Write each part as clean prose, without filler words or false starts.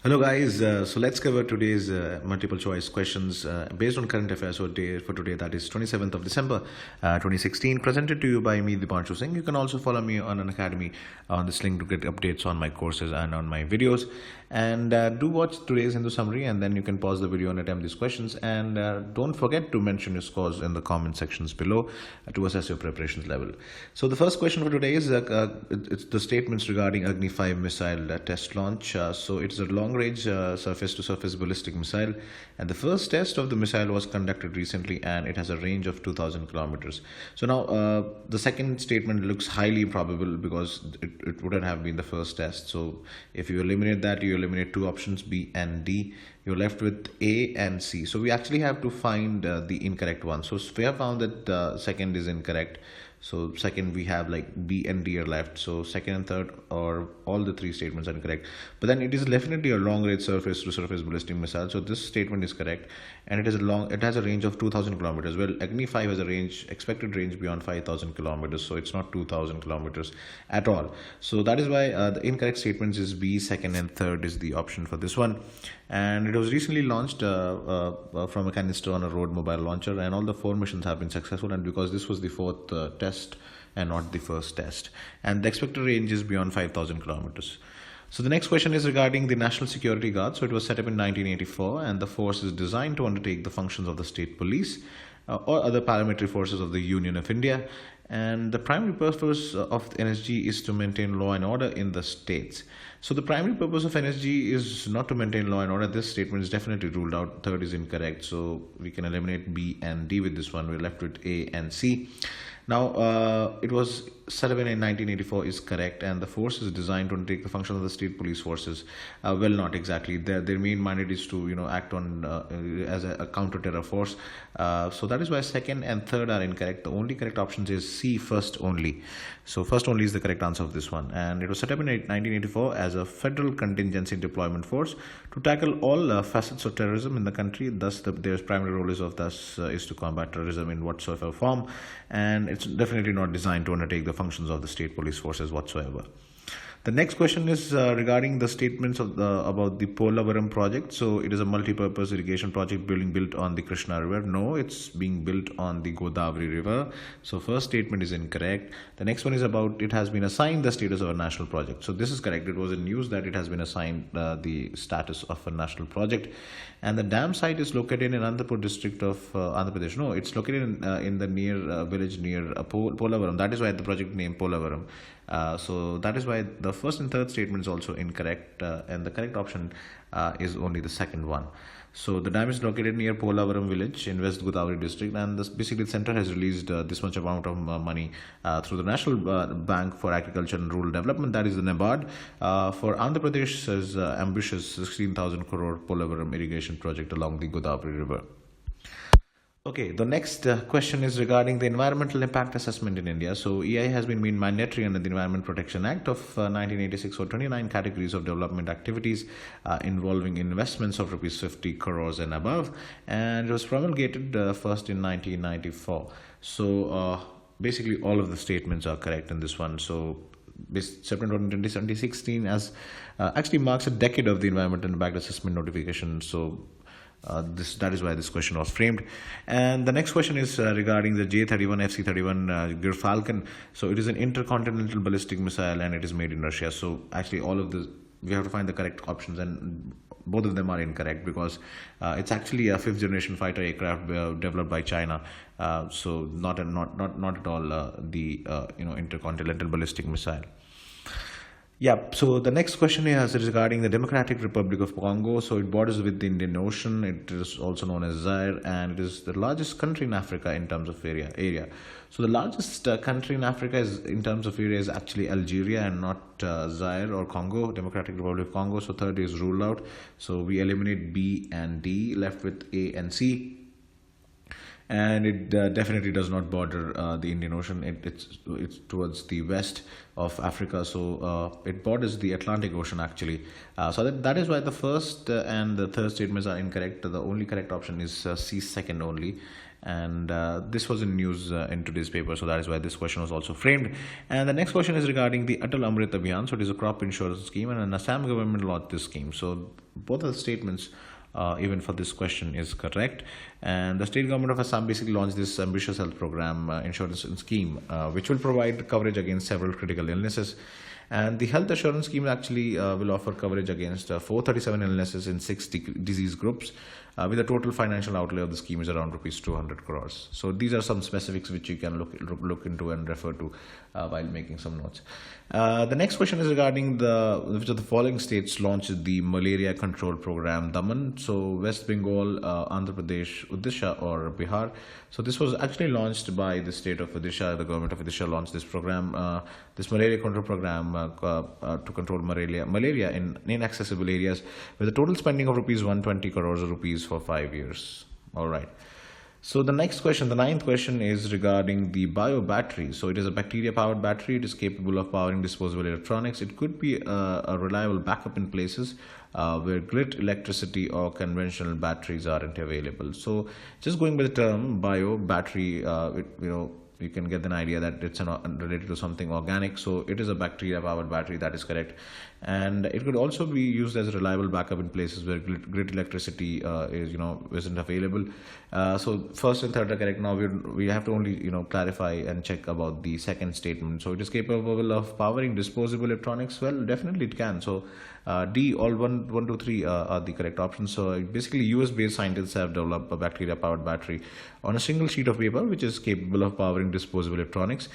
Hello guys, so let's cover today's multiple choice questions based on current affairs for today, that is 27th of December 2016, presented to you by me, Dipanshu Singh. You can also follow me on Unacademy on this link to get updates on my courses and on my videos. And do watch today's Hindu summary, and then you can pause the video and attempt these questions. And don't forget to mention your scores in the comment sections below to assess your preparations level. So the first question for today is it's the statements regarding Agni-V missile test launch. So it's a long-range surface-to-surface ballistic missile, and the first test of the missile was conducted recently, and it has a range of 2,000 kilometers. So now the second statement looks highly improbable because it wouldn't have been the first test. So if you eliminate that, you eliminate two options, B and D. You're left with A and C. So we actually have to find the incorrect one. So we have found that second is incorrect. So second, we have like B and D are left. So second and third, or all the three statements are incorrect. But then it is definitely a long-range surface-to-surface ballistic missile. So this statement is correct, and it has a range of 2,000 kilometers. Well, Agni-V has a expected range beyond 5,000 kilometers. So it's not 2,000 kilometers at all. So that is why the incorrect statements is B, second and third is the option for this one. And it was recently launched from a canister on a road mobile launcher, and all the four missions have been successful. And because this was the fourth test and not the first test, and the expected range is beyond 5,000 kilometers. So the next question is regarding the National Security Guard. So it was set up in 1984, and the force is designed to undertake the functions of the state police or other paramilitary forces of the Union of India. And the primary purpose of the NSG is to maintain law and order in the states. So the primary purpose of NSG is not to maintain law and order. This statement is definitely ruled out. Third is incorrect. So we can eliminate B and D with this one. We're left with A and C. Now, it was set up in 1984 is correct, and the force is designed to undertake the function of the state police forces. Well, not exactly. Their main mandate is to act on as a counter-terror force. So that is why second and third are incorrect. The only correct option is C, first only. So first only is the correct answer of this one, and it was set up in 1984 as a federal contingency deployment force to tackle all facets of terrorism in the country. Thus, their primary role is to combat terrorism in whatsoever form, and it's definitely not designed to undertake the functions of the state police forces whatsoever. The next question is regarding the statements about the Polavaram project. So it is a multi-purpose irrigation project being built on the Krishna River. No, it's being built on the Godavari River. So first statement is incorrect. The next one is about it has been assigned the status of a national project. So this is correct. It was in news that it has been assigned the status of a national project. And the dam site is located in Andhra district of Andhra Pradesh. No, it's located in the near village near Polavaram. That is why the project name Polavaram. So that is why the first and third statement is also incorrect, and the correct option is only the second one. So the dam is located near Polavaram village in West Godavari district, and basically the center has released this much amount of money through the National Bank for Agriculture and Rural Development, that is the NABARD, for Andhra Pradesh's ambitious 16,000 crore Polavaram irrigation project along the Godavari River. Okay, the next question is regarding the environmental impact assessment in India. So EI has been made mandatory under the Environment Protection Act of 1986 for 29 categories of development activities involving investments of rupees 50 crores and above, and it was promulgated first in 1994. So basically all of the statements are correct in this one. So September 2016 as actually marks a decade of the environmental impact assessment notification. So that is why this question was framed. And the next question is regarding the J-31 FC-31 Gir Falcon. So it is an intercontinental ballistic missile, and it is made in Russia. So actually all of this, we have to find the correct options, and both of them are incorrect because it's actually a fifth generation fighter aircraft developed by China. So not at all the intercontinental ballistic missile. Yeah, so the next question is regarding the Democratic Republic of Congo. So it borders with the Indian Ocean. It is also known as Zaire, and it is the largest country in Africa in terms of area. So the largest country in Africa in terms of area is actually Algeria and not Zaire or Congo, Democratic Republic of Congo. So third is ruled out. So we eliminate B and D, left with A and C. And it definitely does not border the Indian Ocean. It's towards the west of Africa, so it borders the Atlantic Ocean actually. So that is why the first and the third statements are incorrect. The only correct option is C, second only. And this was in news in today's paper, so that is why this question was also framed. And the next question is regarding the Atal Amrit Abhiyan. So it is a crop insurance scheme, and an Assam government launched this scheme. So both of the statements even for this question is correct. And the state government of Assam basically launched this ambitious health program insurance scheme, which will provide coverage against several critical illnesses. And the health assurance scheme actually will offer coverage against 437 illnesses in 6 disease groups, with a total financial outlay of the scheme is around rupees 200 crores. So these are some specifics which you can look into and refer to while making some notes. The next question is regarding which of the following states launched the malaria control program. Daman, so West Bengal, Andhra Pradesh, Odisha, or Bihar. So this was actually launched by the state of Odisha. The government of Odisha launched this program, this malaria control program to control malaria in inaccessible areas, with a total spending of rupees 120 crores rupees for 5 years. All right. So the next question, the ninth question, is regarding the bio battery. So it is a bacteria powered battery. It is capable of powering disposable electronics. It could be a reliable backup in places where grid electricity or conventional batteries aren't available. So just going by the term bio battery, you can get an idea that it's related to something organic. So it is a bacteria powered battery, that is correct. And it could also be used as a reliable backup in places where grid electricity isn't available. So first and third are correct. Now we have to only clarify and check about the second statement. So it is capable of powering disposable electronics. Well, definitely it can. So D, all 1, 2, 3 are the correct options. So basically US-based scientists have developed a bacteria-powered battery on a single sheet of paper, which is capable of powering disposable electronics.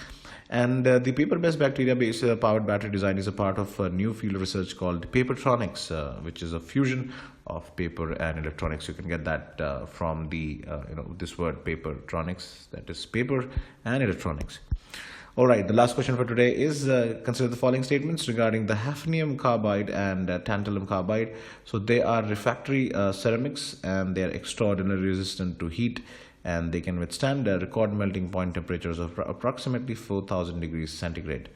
And the paper-based bacteria-based powered battery design is a part of a new field of research called papertronics, which is a fusion of paper and electronics. You can get that from the this word papertronics, that is paper and electronics. All right, the last question for today is consider the following statements regarding the hafnium carbide and tantalum carbide. So they are refractory ceramics, and they are extraordinarily resistant to heat, and they can withstand record melting point temperatures of approximately 4,000 degrees centigrade.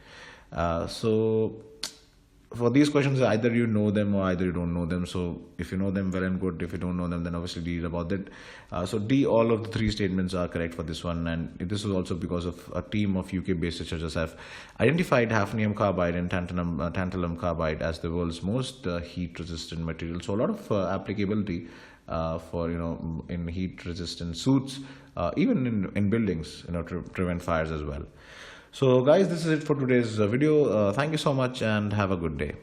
So for these questions, either you know them or either you don't know them. So if you know them, well and good. If you don't know them, then obviously read about that. So D, all of the 3 statements are correct for this one. And this is also because of a team of UK-based researchers have identified hafnium carbide and tantalum carbide as the world's most heat-resistant material. So a lot of applicability for in heat-resistant suits, even in buildings, to prevent fires as well. So guys, this is it for today's video. Thank you so much and have a good day.